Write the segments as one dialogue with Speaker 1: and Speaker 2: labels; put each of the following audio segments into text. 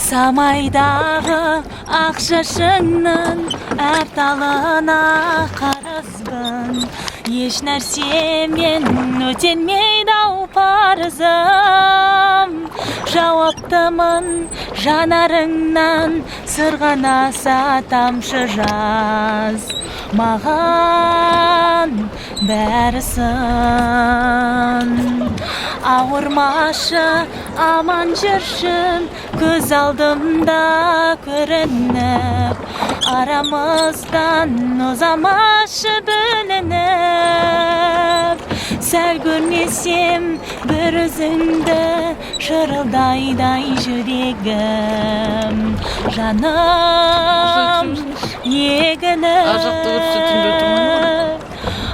Speaker 1: Самайдағы ақшашыңның әпталына қарызбын. Еш нәрсемен өтелмейді ау парызым. Жауаптымын жанарыңнан сырғанаса тамшы жаз. Маған бәрі сын. Ауырмашы, аман жүршім, көз алдымда көрініп. Арамыздан ұзамашы білініп. Сәл көрмесем бір өзіңді, шырылдайдай жүрегім. Жаным егініп.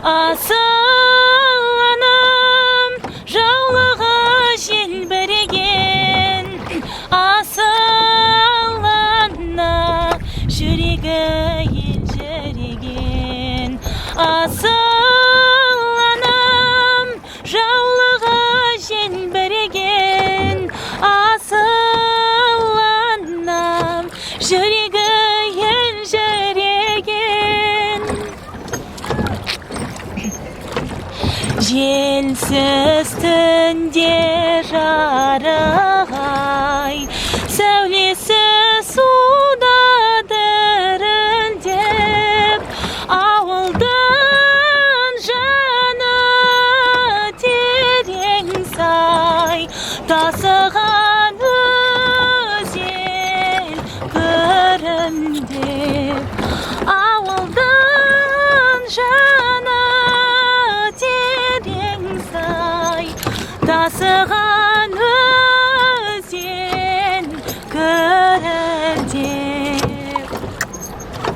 Speaker 1: Асыланым жаулығы желбіреген. Асылана жүрегі елжіреген. Асыланым жаулығы желбіреген. Асыланам жүрегі елжіреген. Желсіз